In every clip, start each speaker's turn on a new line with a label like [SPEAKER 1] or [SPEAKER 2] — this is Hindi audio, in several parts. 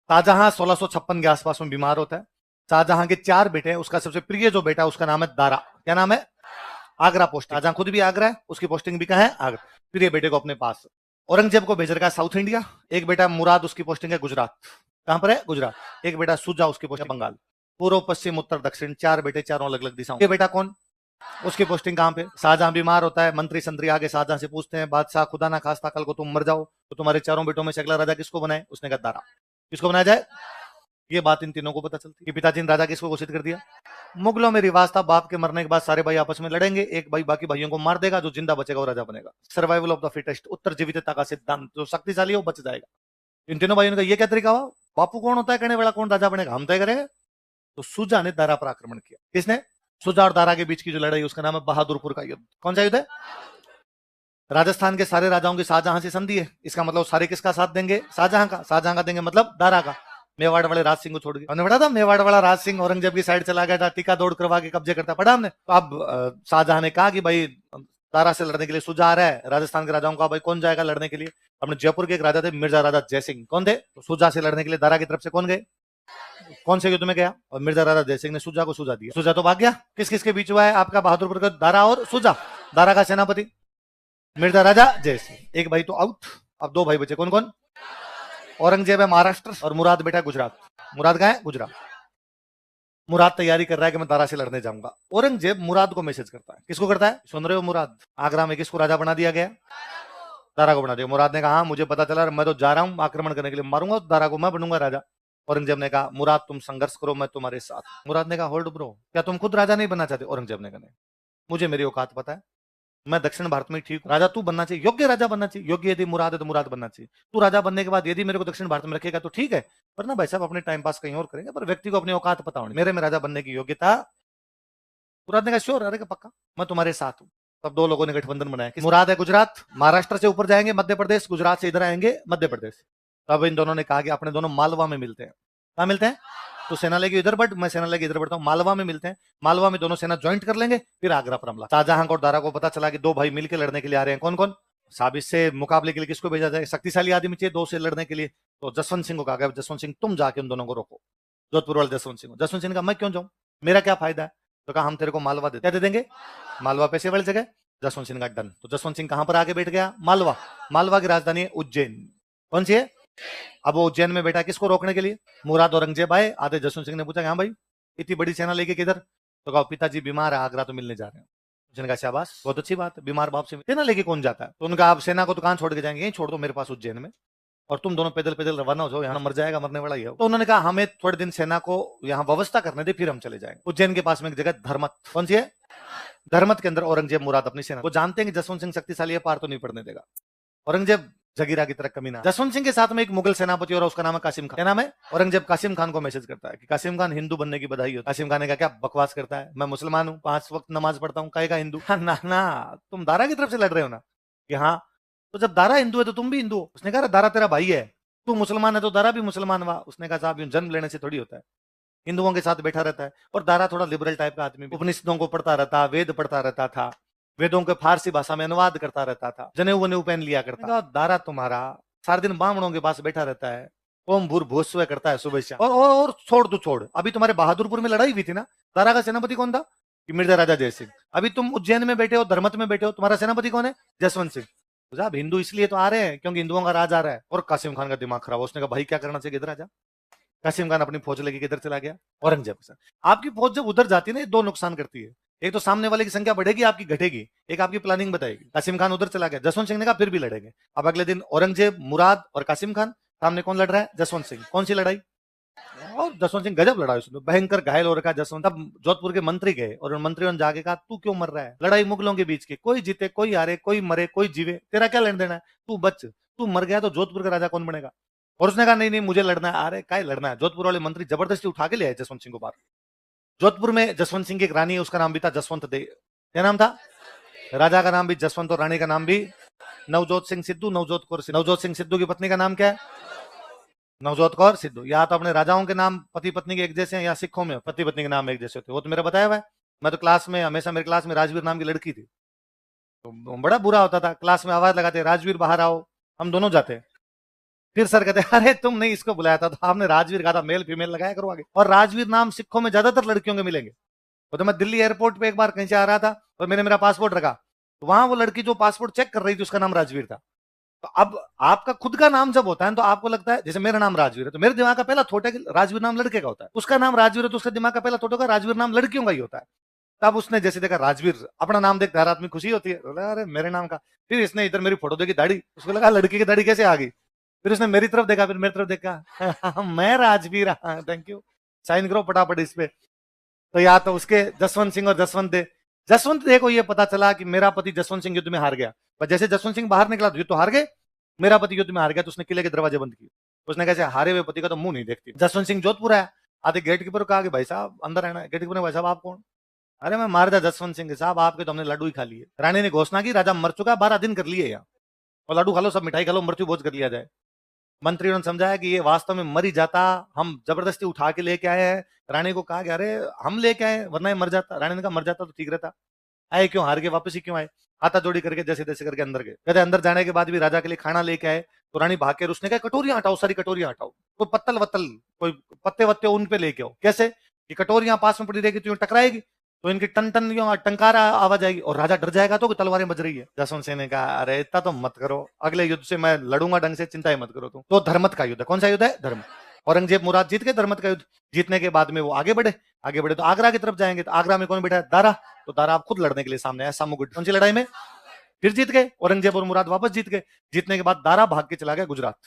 [SPEAKER 1] शाहजहां 1656 के आसपास में बीमार होता है। शाहजहां के 4 बेटे हैं, उसका सबसे प्रिय जो बेटा उसका नाम है दारा। क्या नाम है? आगरा पोस्टिंग। शाहजहां खुद भी आगरा है, उसकी पोस्टिंग भी कहाँ है? आगरा। प्रिय बेटे को अपने पास। औरंगजेब को भेज रखा है साउथ इंडिया। एक बेटा मुराद, उसकी पोस्टिंग है गुजरात। कहां पर है? गुजरात। एक बेटा सुजा, उसकी पोस्टिंग बंगाल। पूर्व पश्चिम उत्तर दक्षिण 4 बेटे, चारों अलग अलग दिशाओं। ये बेटा कौन? उसकी पोस्टिंग कहां पे? शाहजहां बीमार होता है, मंत्री संतरी आगे शाहजहां से पूछते हैं, बादशाह खुदा ना खास्ता कल को तुम मर जाओ तो तुम्हारे चारों बेटों में से अगला राजा किसको बनाए? उसने कहा दारा। किसको बनाया जाए? ये बात इन तीनों को पता चलती कि पिताजी ने राजा किसको घोषित कर दिया? मुगलों में रिवाज था, बाप के मरने के बाद सारे भाई आपस में लड़ेंगे, एक भाई बाकी भाइयों को मार देगा, जो जिंदा बचेगा वो राजा बनेगा। सर्वाइवल ऑफ द फिटेस्ट, उत्तर जीवितता का सिद्धांत, जो शक्तिशाली हो बच जाएगा। इन तीनों भाइयों ने कहा ये क्या तरीका हुआ? बापू कौन होता है कहने वाला, कौन राजा बनेगा? हम तय करेंगे। तो सुजा ने दारा पर आक्रमण किया। किसने? सुजा और दारा के बीच की जो लड़ाई, उसका नाम है बहादुरपुर का युद्ध। कौन सा युद्ध है? राजस्थान के सारे राजाओं की शाहजहां से संधि है, इसका मतलब सारे किसका साथ देंगे? शाहजहां का। शाहजहां का देंगे मतलब दारा का। मेवाड़ वाले राज सिंह को छोड़ के, हमने पढ़ा था मेवाड़ वाला राज सिंह औरंगजेब की साइड चला गया था, टीका दौड़ करवा के कब्जे करता, पढ़ा हमने। तो अब शाहजहां ने कहा कि भाई दारा से लड़ने के लिए सुजा आ रहा है। राजस्थान के राजाओं का भाई कौन जाएगा लड़ने के लिए? अपने जयपुर के एक राजा थे मिर्जा राजा जयसिंह, कौन थे? तो सुजा से लड़ने के लिए दारा की तरफ से कौन गए? कौन से युद्ध में गया? और मिर्जा राजा जयसिंह ने सुजा को सुजा दिया। सुजा तो भाग गया। किस किस के बीच हुआ है आपका बहादुरपुर का? दारा और सुजा। दारा का सेनापति मिर्जा राजा जयसिंह। एक भाई तो आउट, अब 2 भाई बचे। कौन कौन? औरंगजेब है महाराष्ट्र और मुराद बेटा गुजरात। मुराद कहां है? गुजरात। मुराद तैयारी कर रहा है कि मैं दारा से लड़ने जाऊंगा। औरंगजेब मुराद को मैसेज करता है। किसको करता है? सुन रहे हो? मुराद। आगरा में किसको राजा बना दिया गया? दारा को बना दिया। मुराद ने कहा हाँ मुझे पता चला, मैं तो जा रहा हूं आक्रमण करने के लिए, मारूंगा तो दारा को, मैं बनूंगा राजा। औरंगजेब ने कहा मुराद तुम संघर्ष करो, मैं तुम्हारे साथ। मुराद ने कहा होल्ड ब्रो, क्या तुम खुद राजा नहीं बनना चाहते? औरंगजेब ने कहा नहीं, मुझे मेरी औकात पता है, मैं दक्षिण भारत में ठीक हूं। राजा तू बनना चाहिए, योग्य राजा बनना चाहिए। योग्य यदि मुराद है तो मुराद बनना चाहिए। तू राजा बनने के बाद यदि मेरे को दक्षिण भारत में रखेगा तो ठीक है, पर ना भाई साहब अपने टाइम पास कहीं और करेंगे, पर व्यक्ति को अपनी औकात पता होनी। मेरे में राजा बनने की योग्यता। मुराद ने कहा श्योर, अरे पक्का, मैं तुम्हारे साथ हूँ। तब 2 लोगों ने गठबंधन बनाया। मुराद है गुजरात, महाराष्ट्र से ऊपर जाएंगे मध्य प्रदेश, गुजरात से इधर आएंगे मध्य प्रदेश। तब इन दोनों ने कहा कि अपने दोनों मालवा में मिलते हैं। कहा मिलते हैं? तो सेना लेके इधर बढ़, मैं सेना लेके इधर बढ़ता हूँ, मालवा में मिलते हैं। मालवा में दोनों सेना ज्वाइंट कर लेंगे, फिर आगरा पर हमला। शाहजहां और दारा को पता चला कि 2 भाई मिलकर लड़ने के लिए आ रहे हैं। कौन कौन? साबित से मुकाबले के लिए किसको भेजा जाए? शक्तिशाली आदमी चाहिए 2 से लड़ने के लिए। तो जसवंत सिंह को कहा गया, जसवंत सिंह तुम जाके उन दोनों को रोको। जोधपुर वाले जसवंत सिंह। जसवंत सिंह ने कहा मैं क्यों जाऊं, मेरा क्या फायदा है? तो कहा हम तेरे को मालवा दे। क्या दे देंगे? मालवा पैसे वाली जगह। जसवंत सिंह का डन। तो जसवंत सिंह कहां पर आके बैठ गया? मालवा। मालवा की राजधानी है उज्जैन। कौन सी है? अब वो उज्जैन में बैठा किसको रोकने के लिए? मुराद औरंगजेब आए, आधे जसवंत सिंह ने पूछा हाँ भाई इतनी बड़ी सेना लेके किधर? तो कहा पिताजी बीमार है, आगरा तो मिलने जा रहे हैं। उसने कहा शाबाश, बहुत अच्छी बात है, बीमार बाप से सेना लेके कौन जाता है? तो उनका आप सेना को तो कहां छोड़ के जाएंगे? यहीं छोड़ दो मेरे पास उज्जैन में, और तुम दोनों पैदल पैदल रवाना हो जाओ, यहाँ मर जाएगा, मरने वाला ही है। तो उन्होंने कहा हमें थोड़े दिन सेना को यहाँ व्यवस्था करने दे, फिर हम चले जाएंगे। उज्जैन के पास में एक जगह धर्मत। कौन सी है? धर्मत के अंदर औरंगजेब मुराद अपनी सेना, वो जानते हैं कि जसवंत सिंह शक्तिशाली है, पार तो नहीं पड़ने देगा। औरंगजेब जगीरा की तरह कमीना। जसवंत सिंह के साथ में एक मुगल सेनापति और उसका नाम है कासिम खान। क्या नाम है? औरंगजेब कासिम खान को मैसेज करता है कि कासिम खान हिंदू बनने की बधाई हो। कासिम खान ने कहा क्या बकवास करता है, मैं मुसलमान हूँ, 5 वक्त नमाज पढ़ता हूँ, कहेगा हिंदू? ना ना, तुम दारा की तरफ से लड़ रहे हो ना? कि हाँ। तो जब दारा हिंदू है तो तुम भी हिंदू हो। उसने कहा दारा तेरा भाई है, तू मुसलमान है तो दारा भी मुसलमान हुआ। उसने कहा साहब जन्म लेने से थोड़ी होता है, हिंदुओं के साथ बैठा रहता है। और दारा थोड़ा लिबरल टाइप का आदमी, उपनिषदों को पढ़ता रहता, वेद पढ़ता रहता था, वेदों के फारसी भाषा में अनुवाद करता रहता था, जनेऊ वनेऊ पहन लिया करता। दारा तुम्हारा सारा दिन बामणों के पास बैठा रहता है, ओम भूर भूस्व करता है सुबह शाम। और छोड़ तू छोड़, अभी तुम्हारे बहादुरपुर में लड़ाई हुई थी ना, दारा का सेनापति कौन था? कि मिर्जा राजा जयसिंह। अभी तुम उज्जैन में बैठे हो, धर्मत में बैठे हो, तुम्हारा सेनापति कौन है? जसवंत सिंह। साहब हिंदू इसलिए तो आ रहे हैं क्योंकि हिंदुओं का राज आ रहा है। और कासिम खान का दिमाग खराब, उसने कहा भाई क्या करना चाहिए, इधर आ जा। कासिम खान अपनी फौज लेके किधर चला गया? औरंगजेब के साथ। आपकी फौज जब उधर जाती है ना, 2 नुकसान करती है। एक तो सामने वाले की संख्या बढ़ेगी, आपकी घटेगी, एक आपकी प्लानिंग बताएगी। कासिम खान उधर चला गया, जसवंत सिंह ने कहा फिर भी लड़ेंगे। अब अगले दिन औरंगजेब, मुराद और कासिम खान, सामने कौन लड़ रहा है? जसवंत सिंह। कौन सी लड़ाई? और जसवंत सिंह गजब लड़ा, उसने भयंकर घायल हो रखा जसवंत। तब जोधपुर के मंत्री गए और उन मंत्रियों ने जाके कहा तू क्यों मर रहा है? लड़ाई मुगलों के बीच की, कोई जीते कोई हारे, कोई मरे कोई जीवे, तेरा क्या लेना देना है? तू बच, तू मर गया तो जोधपुर का राजा कौन बनेगा? और उसने कहा नहीं नहीं मुझे लड़ना है। अरे क्या लड़ना है? जोधपुर वाले मंत्री जबरदस्ती उठा के ले आए जसवंत सिंह को बाहर। जोधपुर में जसवंत सिंह की एक रानी है, उसका नाम भी था जसवंत दे। क्या नाम था? राजा का नाम भी जसवंत और रानी का नाम भी नवजोत सिंह सिद्धू, नवजोत कौर सिद्धू। नवजोत सिंह सिद्धू की पत्नी का नाम क्या है? नवजोत कौर सिद्धू। या तो अपने राजाओं के नाम पति पत्नी के एक जैसे हैं, या सिखों में पति पत्नी के नाम एक जैसे होते, वो तो मेरा बताया हुआ है। मैं तो क्लास में हमेशा, मेरी क्लास में राजवीर नाम की लड़की थी, तो बड़ा बुरा होता था, क्लास में आवाज लगाते राजवीर बाहर आओ, हम दोनों जाते फिर सर कहते अरे तुम नहीं इसको बुलाया था, तो आपने राजवीर कहा था, मेल फीमेल लगाया करो आगे। और राजवीर नाम सिखों में ज्यादातर लड़कियों के मिलेंगे। तो मैं दिल्ली एयरपोर्ट पे एक बार कहीं से आ रहा था और मैंने मेरा पासपोर्ट रखा, तो वहां वो लड़की जो पासपोर्ट चेक कर रही थी उसका नाम राजवीर था। तो अब आपका खुद का नाम जब होता है तो आपको लगता है, जैसे मेरा नाम राजवीर है तो मेरे दिमाग का पहला थॉट है कि राजवीर नाम लड़के का होता है, उसका नाम राजवीर है तो उसका दिमाग का पहला थॉट होगा राजवीर नाम लड़कियों का ही होता है। तब उसने जैसे देखा राजवीर, अपना नाम देखता हर आदमी खुशी होती है, बोला अरे मेरे नाम का। फिर इसने इधर मेरी फोटो देखी, दाढ़ी, उसको लगा लड़की की दाढ़ी कैसे आ गई। फिर उसने मेरी तरफ देखा, फिर मेरी तरफ देखा मैं राजवीर, थैंक यू, साइन करो फटाफट इस पे। तो या तो उसके जसवंत सिंह और जसवंत दे, जसवंत दे को ये पता चला कि मेरा पति जसवंत सिंह युद्ध में हार गया, पर जैसे जसवंत सिंह बाहर निकला तो युद्ध तो हार गए, मेरा पति युद्ध में हार गया, तो उसने किले के दरवाजे बंद किए। उसने कैसे हारे हुए पति का तो मुंह नहीं देखती। जसवंत सिंह जोधपुर आया, आधे गेट कीपर को कहा कि भाई साहब अंदर रहना है। गेट कीपर ने, भाई साहब आप कौन? अरे मैं महाराजा जसवंत सिंह साहब, आपके तो हमने लड्डू ही खा लिए। रानी ने घोषणा की राजा मर चुका, 12 दिन कर लिए यहाँ, और लड्डू खा लो, सब मिठाई खा लो, मृत्यु भोज कर लिया जाए। मंत्रियों ने समझाया कि ये वास्तव में मर ही जाता, हम जबरदस्ती उठा के लेके आए हैं। रानी को कहा कि अरे हम लेके आए वरना ये मर जाता। रानी ने कहा मर जाता तो ठीक रहता, आए क्यों, हार के वापस ही क्यों आए। हाथा जोड़ी करके जैसे तैसे करके अंदर गए। कहते अंदर जाने के बाद भी राजा के लिए खाना लेके आए, तो रानी भाग के उसने कहा कटोरियां हटाओ, सारी कटोरियां हटाओ, कोई पत्तल वत्तल, कोई पत्ते वत्ते उन पे लेके आओ। कैसे कि कटोरियां पास में पड़ी रहेगी तो टकराएगी, तो इनकी टन टन टंकार आवाज आएगी और राजा डर जाएगा तो तलवारें बज रही है। जसवंत सिंह ने कहा अरे इतना तो मत करो, अगले युद्ध से मैं लड़ूंगा ढंग से, चिंता ही मत करो तुम। तो धर्मत का युद्ध है। कौन सा युद्ध है? धर्म। औरंगजेब मुराद जीत के धर्मत का युद्ध जीतने के बाद में वो आगे बढ़े, आगे बढ़े तो आगरा की तरफ जाएंगे। तो आगरा में कौन बैठा है? दारा। तो दारा आप खुद लड़ने के लिए सामने आया सामुगुट। कौन सी लड़ाई में? फिर जीत गए, औरंगजेब और मुराद वापस जीत गए। जीतने के बाद दारा भाग के चला गया गुजरात।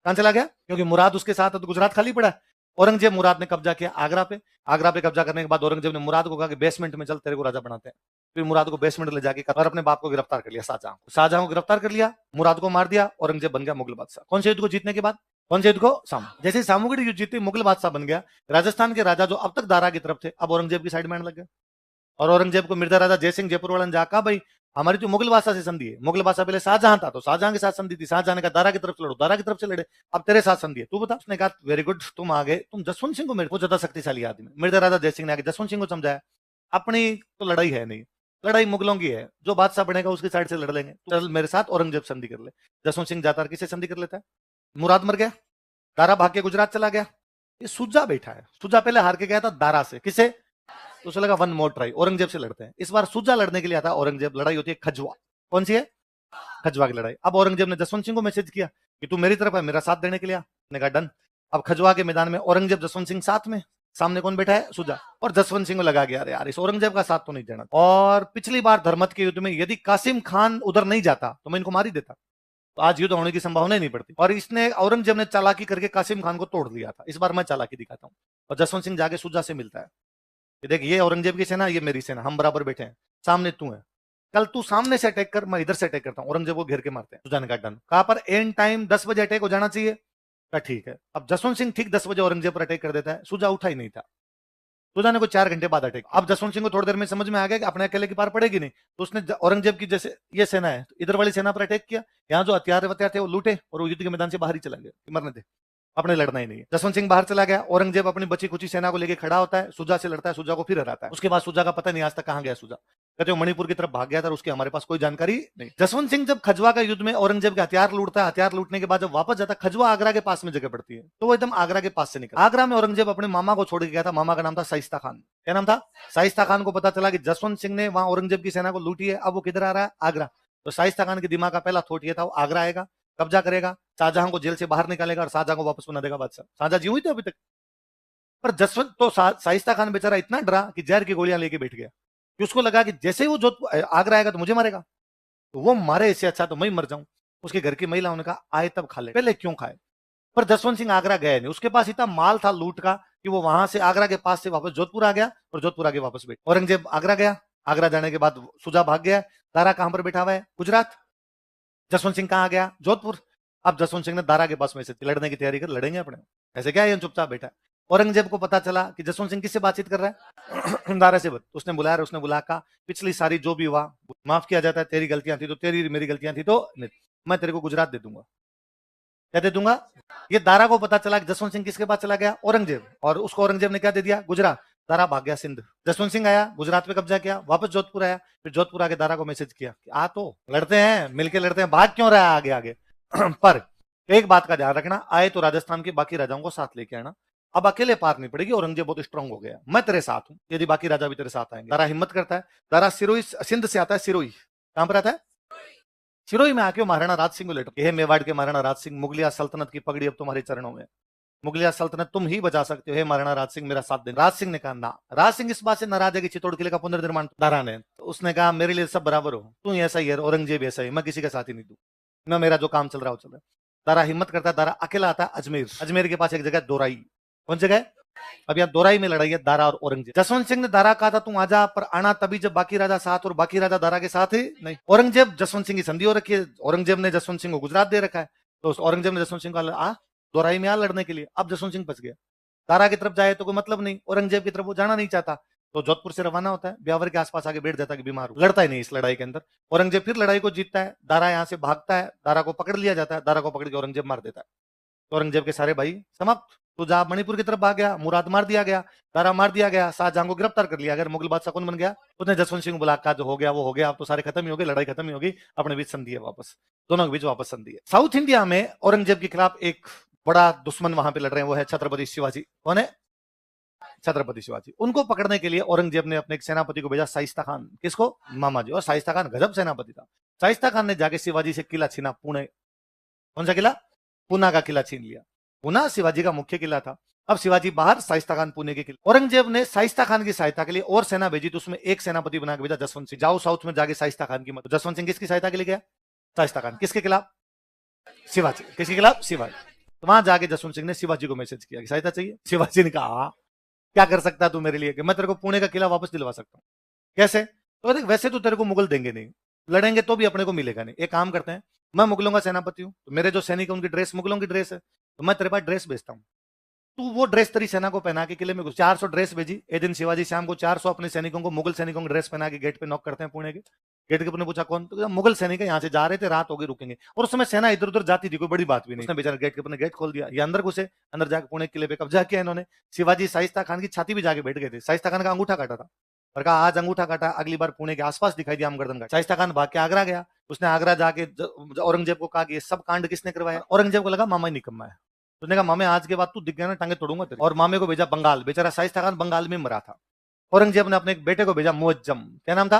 [SPEAKER 1] कहां चला गया? क्योंकि मुराद उसके साथ है तो गुजरात खाली पड़ा है। औरंगजेब मुराद ने कब्जा किया आगरा पे। आगरा पे कब्जा करने के बाद औरंगजेब ने मुराद को कहा कि बेसमेंट में चल, तेरे को राजा बनाते हैं। फिर मुराद को बेसमेंट ले जाके और अपने बाप को गिरफ्तार कर लिया, शाहजहां। शाहजहां को गिरफ्तार कर लिया, मुराद को मार दिया, औरंगजेब बन गया मुगल बादशाह। कौन से युद्ध को जीतने के बाद? कौन से युद्ध को? साम। जैसे सामूगढ़ युद्ध जीते मुगल बादशाह बन गया। राजस्थान के राजा जो अब तक दारा की तरफ थे अब औरंगजेब की साइड में आने लग गए। और औरंगजेब को मिर्जा राजा जयसिंह जयपुर वाला ने जाकर भाई हमारी तो मुगल बादशाह से संधि है। मुगल बादशाह पहले शाहजहां था तो शाहजहां के साथ संधि थी, शाहजहां ने कहा दारा की तरफ से लड़ो, दारा की तरफ से लड़े, अब तेरे साथ संधि है, तू बता। उसने कहा वेरी गुड, तुम आ गए, तुम जसवंत सिंह को, मेरे को ज्यादा शक्तिशाली आदमी। मिर्जा राजा जयसिंह ने आगे जसवंत सिंह को समझाया अपनी तो लड़ाई है नहीं, लड़ाई मुगलों की है, जो बादशाह बनेगा उसकी साइड से लड़ लेंगे, चल मेरे साथ औरंगजेब संधि कर ले। जसवंत सिंह जाता है, किसे संधि कर लेता है? मुराद मर गया, दारा भाग के गुजरात चला गया। ये सुजा बैठा है, सुजा पहले हार के गया था दारा से, किसे? तो उसे लगा वन मोर ट्राई, औरंगजेब से लड़ते हैं। इस बार सुजा लड़ने के लिए आता औरंगजेब, लड़ाई होती है खजवा। कौन सी है? खजवा की लड़ाई। अब औरंगजेब ने जसवंत सिंह को मैसेज किया कि तू मेरी तरफ है, मेरा साथ देने के लिए। ने कहा डन। अब खजवा के मैदान में औरंगजेब जसवंत सिंह साथ में, सामने कौन बैठा है? सुजा। और जसवंत सिंह को लगा गया अरे यार इस औरंगजेब का साथ तो नहीं देना। और पिछली बार धर्मत के युद्ध में यदि कासिम खान उधर नहीं जाता तो मैं इनको मार ही देता, तो आज युद्ध होने की संभावना ही नहीं पड़ती। और इसने औरंगजेब ने चालाकी करके कासिम खान को तोड़ दिया था, इस बार मैं चालाकी दिखाता हूँ। और जसवंत सिंह जाके सुजा से मिलता है, देख ये औरंगजेब की सेना, ये मेरी सेना, हम बराबर बैठे हैं, सामने तू है, कल तू सामने से अटैक कर, मैं इधर से अटैक करता हूं। औरंगजेब को घेर के मारते हैं। सुजा ने कहा डन। कहा पर एंड टाइम 10 बजे अटैक हो जाना चाहिए। कहा ठीक है। अब जसवंत सिंह ठीक 10 बजे औरंगजेब पर अटैक कर देता है, सुजा उठा ही नहीं था। सुजा ने कोई 4 घंटे बाद अटैक। अब जसवंत सिंह को थोड़ी देर में समझ में आ गया कि अपने अकेले की पार पड़ेगी नहीं, तो उसने औरंगजेब की जैसे ये सेना है तो इधर वाली सेना पर अटैक किया, यहाँ जो हथियार वत्यार थे वो लूटे और वो युद्ध के मैदान से बाहर ही चला गया, मरने थे, अपने लड़ना ही नहीं है। जसवंत सिंह बाहर चला गया, औरंगजेब अपनी बची कुची सेना को लेकर खड़ा होता है, सुजा से लड़ता है, सुजा को फिर हराता है। उसके बाद सुजा का पता नहीं आज तक कहां गया सुजा, कहते हो मणिपुर की तरफ भाग गया था, उसकी हमारे पास कोई जानकारी नहीं। जसवंत सिंह जब खजवा का युद्ध में औरंगजेब के हथियार लूटता है, हथियार लूटने के बाद जब वापस जाता है, खजवा आगरा के पास में जगह पड़ती है, तो वो एकदम आगरा के पास से निकला। आगरा में औरंगजेब अपने मामा को छोड़ के गया था, मामा का नाम था शाइस्ता खान। क्या नाम था? शाइस्ता खान को पता चला कि जसवंत सिंह ने वहां औरंगजेब की सेना को लूटी है, अब वो किधर आ रहा है? आगरा। तो शाइस्ता खान के दिमाग का पहला थॉट ये था वो आगरा आएगा, कब्जा करेगा, शाहजहां को जेल से बाहर निकालेगा और शाहजहां को वापस बना देगा बादशाह। शाहजहां जी हुई थे अभी तक। पर जसवंत तो शाइस्ता खान बेचारा इतना डरा कि जहर की गोलियां लेके बैठ गया, कि उसको लगा कि जैसे ही वो जोधपुर आगरा आएगा तो मुझे मारेगा, तो वो मारे इससे अच्छा तो मैं ही मर जाऊं। उसके घर की महिलाओं ने कहा आए तब खा ले, पहले क्यों खाए। पर जसवंत सिंह आगरा गया नहीं, उसके पास इतना माल था लूट का कि वो वहां से आगरा के पास से वापस जोधपुर आ गया और जोधपुर आगे वापस बैठ। औरंगजेब आगरा गया, आगरा जाने के बाद सुजा भाग गया, दारा कहां पर बैठा हुआ है? गुजरात। जसवंत सिंह कहां गया? जोधपुर। अब जसवंत सिंह ने दारा के पास में से लड़ने की तैयारी कर, लड़ेंगे अपने, ऐसे क्या है चुपचाप बैठा। औरंगजेब को पता चला कि जसवंत सिंह किससे बातचीत कर रहा है? दारा से। उसने बुलाया, उसने बुला कहा पिछली सारी जो भी हुआ माफ किया जाता है, तेरी गलतियां थी तो तेरी, मेरी गलतियां थी तो मैं तेरे को गुजरात दे दूंगा। क्या दे दूंगा? ये दारा को पता चला कि जसवंत सिंह किसके पास चला गया? औरंगजेब। और उसको औरंगजेब ने क्या दे दिया? गुजरात। दारा भाग गया सिंध। जसवंत सिंह आया, गुजरात पे कब्जा किया, वापस जोधपुर आया, फिर जोधपुर आके दारा को मैसेज किया कि आ तो लड़ते हैं, मिलके लड़ते हैं, भाग क्यों रहा है आगे आगे। पर एक बात का ध्यान रखना, आए तो राजस्थान के बाकी राजाओं को साथ लेके आना। अब अकेले पार नहीं पड़ेगी, औरंगजेब बहुत स्ट्रांग हो गया, मैं तेरे साथ हूं यदि बाकी राजा भी तेरे साथ आएंगे। दारा हिम्मत करता है। दारा सिरोही सिंध से आता है, सिरोही कहां पर आता है, सिरोही में आके महाराणा राज सिंह को लेटर, हे मेवाड़ के महाराणा राज सिंह, मुगलिया सल्तनत की पगड़ी अब तुम्हारे चरणों में, मुगलिया सल्तनत तुम ही बचा सकते हो, हे महाराणा राज सिंह मेरा साथ देना। राज सिंह ने कहा ना। राज सिंह इस बात से नाराज है कि चित्तौड़ किले का पुनर्निर्माण दारा ने, तो उसने कहा मेरे लिए सब बराबर हो, तू ऐसा ही है, औरंगजेब ऐसा ही, मैं किसी का साथ ही नहीं दूं, मैं मेरा जो काम चल रहा हो चल रहा है। दारा हिम्मत करता है, दारा अकेला आता है अजमेर। अजमेर के पास एक जगह दोराई, कौन जगह है, अब यहाँ दोराई में लड़ाई है दारा और औरंगजेब। जसवंत सिंह ने दारा कहा था तू आजा, पर आना तभी जब बाकी राजा साथ, और बाकी राजा दारा के साथ ही नहीं। औरंगजेब जसवंत सिंह की संधि हो रखी है, औरंगजेब ने जसवंत सिंह को गुजरात दे रखा है, तो औरंगजेब ने जसवंत सिंह को आ दोराई में आ लड़ने के लिए। अब जसवंत सिंह फंस गया, दारा की तरफ जाए तो कोई मतलब नहीं, औरंगजेब की तरफ वो जाना नहीं चाहता, तो जोधपुर से रवाना होता है, ब्यावर के आसपास आगे बैठ जाता है कि बीमार हो, लड़ता ही नहीं इस लड़ाई के अंदर। औरंगजेब फिर लड़ाई को जीतता है, दारा यहाँ से भागता है, दारा को पकड़ लिया जाता है, दारा को पकड़ के औरंगजेब मार देता है। तो औरंगजेब के सारे भाई समाप्त, तो जहां मणिपुर की तरफ भाग गया, मुराद मार दिया गया, दारा मार दिया गया, शाहजहां को गिरफ्तार कर लिया गया। मुगल बादशाह कौन बन गया, उसने जसवंत सिंह को बुला, कहा जो हो गया वो हो गया, अब तो सारे खत्म ही हो गए, लड़ाई खत्म ही होगी, अपने बीच संधि है वापस, दोनों के बीच वापस संधि है। साउथ इंडिया में औरंगजेब के खिलाफ एक बड़ा दुश्मन वहां पे लड़ रहे हैं, वो है छत्रपति शिवाजी। कौन है, छत्रपति शिवाजी। उनको पकड़ने के लिए औरंगजेब ने अपने एक सेनापति को भेजा, शाइस्ता खान, किसको, मामा जी। और शाइस्ता खान गजब सेनापति था। शाइस्ता खान ने जाके शिवाजी से किला छीना, पुणे, कौन सा किला, पूना का किला छीन लिया। पूना शिवाजी का मुख्य किला था। अब शिवाजी बाहर, शाइस्ता खान पुणे के किले। औरंगजेब ने शाइस्ता खान की सहायता के लिए और सेना भेजी, तो उसमें एक सेनापति बना के भेजा जसवंत सिंह, जाओ साउथ में जाके शाइस्ता खान की मदद। जसवंत सिंह किसकी सहायता के लिए गया, शाइस्ता खान, किसके खिलाफ, शिवाजी, किसके खिलाफ, शिवाजी। तो वहां जाके जसवंत सिंह ने शिवाजी को मैसेज किया कि सहायता चाहिए। शिवाजी ने कहा क्या कर सकता है तू मेरे लिए, कि मैं तेरे को पुणे का किला वापस दिलवा सकता हूँ। कैसे, तो देख वैसे तो तेरे को मुगल देंगे नहीं, लड़ेंगे तो भी अपने को मिलेगा नहीं, एक काम करते हैं, मैं मुगलों का सेनापति हूँ, तो मेरे जो सैनिक है उनकी ड्रेस मुगलों की ड्रेस है, तो मैं तेरे पास ड्रेस भेजता हूँ, तू वो ड्रेस तेरी सेना को पहना के किले में घुस। 400 ड्रेस भेजी। एक दिन शिवाजी शाम को 400 अपने सैनिकों को, मुगल सैनिकों को ड्रेस पहना के गेट पे नॉक करते हैं पुणे के। गेट के ऊपर ने पूछा कौन, तो मुगल सैनिक है, यहाँ से जा रहे थे, रात हो गई, रुकेंगे। और उस समय सेना इधर उधर जाती थी, कोई बड़ी बात भी नहीं। उसने बेचारा गेट के ऊपर गेट खोल दिया, ये अंदर घुसे, अंदर जाकर पुणे किले पे कब्जा किया इन्होंने। शिवाजी शाइस्ता खान की छाती भी जाके बैठ गए थे, शाइस्ता खान का अंगूठा काटा था, और कहा आज अंगूठा काटा, अगली बार पुणे के आसपास दिखाई दिया गर्दन का। शाइस्ता खान भाग के आगरा गया, उसने आगरा जाके औरंगजेब को कहा कि ये सब कांड किसने करवाया। औरंगजेब को लगा मामा ही निकम्मा है, उसने कहा मामे आज के बाद तू दिख गया ना टांगे तोड़ूंगा तेरे। और मामे को भेजा बंगाल, बेचारा शाइस्ता खान बंगाल में मरा था। औरंगजेब ने अपने एक बेटे को भेजा मुअज्जम, क्या नाम था,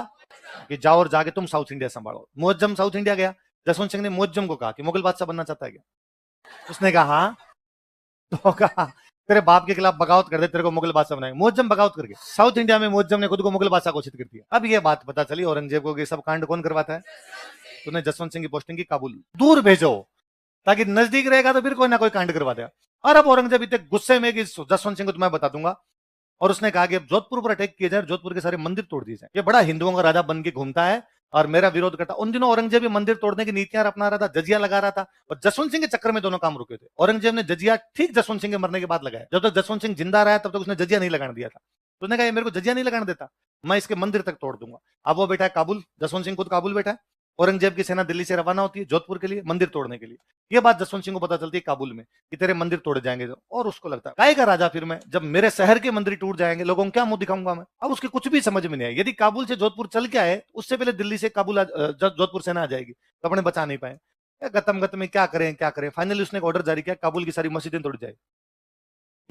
[SPEAKER 1] कि जाओ और जाके तुम साउथ इंडिया संभालो। मुअज्जम साउथ इंडिया गया। जसवंत सिंह ने मुअज्जम को कहा कि मुगल बादशाह बनना चाहता है क्या, उसने कहा हाँ, तो कहा तेरे बाप के खिलाफ बगावत कर दे, तेरे को मुगल बादशाह बनाएंगे। मुअज्जम बगावत करके साउथ इंडिया में मुअज्जम ने खुद को मुगल बादशाह घोषित कर दिया। अब ये बात पता चली औरंगजेब को कि सब कांड कौन करवाता है, तूने जसवंत सिंह की पोस्टिंग की काबुल, दूर भेजो, ताकि नजदीक रहेगा तो फिर कोई ना कोई कांड करवा देगा। और अब औरंगजेब इतने गुस्से में कि जसवंत सिंह को तो मैं बता दूंगा, और उसने कहा कि जोधपुर पर अटैक किए जाए, जोधपुर के सारे मंदिर तोड़ दिए जाए। ये बड़ा हिंदुओं का राजा बन के घूमता है और मेरा विरोध करता। उन दिनों औरंगजेब मंदिर तोड़ने की नीतियां अपना रहा था, जजिया लगा रहा था, और जसवंत सिंह के चक्कर में दोनों काम रुके थे। औरंगजेब ने जजिया ठीक जसवंत सिंह के मरने के बाद लगाया, जब तक जसवंत सिंह जिंदा रहा तब तक उसने जजिया नहीं लगाने दिया था। तो उसने कहा मेरे को जजिया नहीं लगाने देता, मैं इसके मंदिर तक तोड़ दूंगा। अब वो बैठा है काबुल, जसवंत सिंह खुद काबुल बैठा है, औरंगजेब की सेना दिल्ली से रवाना होती है जोधपुर के लिए मंदिर तोड़ने के लिए। ये बात जसवंत सिंह को पता चलती है काबुल में कि तेरे मंदिर तोड़े जाएंगे, और उसको लगता है काय का राजा फिर मैं, जब मेरे शहर के मंदिर टूट जाएंगे लोगों को क्या मुंह दिखाऊंगा मैं। अब उसके कुछ भी समझ में नहीं आया, यदि काबुल से जोधपुर चल के आए उससे पहले दिल्ली से काबुल जोधपुर सेना आ जाएगी तो अपने बचा नहीं पाए। गतम गत में क्या करें क्या करें, फाइनली उसने ऑर्डर जारी किया काबुल की सारी मस्जिदें तोड़ जाए।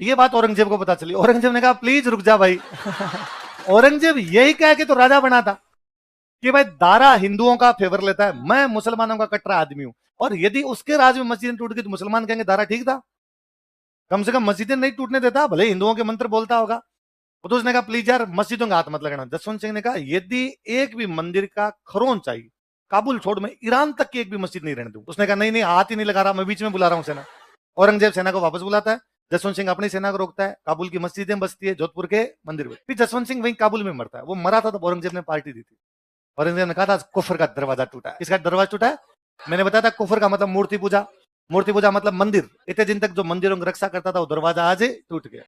[SPEAKER 1] ये बात औरंगजेब को पता चली। औरंगजेब ने कहा प्लीज रुक जा भाई। औरंगजेब यही कह के तो राजा बना था कि भाई दारा हिंदुओं का फेवर लेता है, मैं मुसलमानों का कट्टर आदमी हूं, और यदि उसके राज में मस्जिदें टूट गई तो मुसलमान कहेंगे दारा ठीक था, कम से कम मस्जिदें नहीं टूटने देता, भले हिंदुओं के मंत्र बोलता होगा। तो उसने कहा प्लीज यार मस्जिदों का हाथ मत लगाना। जसवंत सिंह ने कहा यदि एक भी मंदिर का खरोंच चाहिए काबुल छोड़, मैं ईरान तक की एक भी मस्जिद नहीं रहने दूं। उसने कहा नहीं नहीं, हाथ ही नहीं लगा रहा, मैं बीच में बुला रहा हूं सेना। औरंगजेब सेना को वापस बुलाता है, जसवंत सिंह अपनी सेना को रोकता है, काबुल की मस्जिदें बसती है, जोधपुर के मंदिर में। फिर जसवंत सिंह वहीं काबुल में मरता है। वो मरा था तो औरंगजेब ने पार्टी दी थी। औरंगजेब ने कहा था कुफर का दरवाजा टूटा है। किसका दरवाजा टूटा है, मैंने बताया था कुफर का मतलब मूर्ति पूजा, मूर्ति पूजा मतलब मंदिर। इतने दिन तक जो मंदिरों की रक्षा करता था वो दरवाजा आज टूट गया।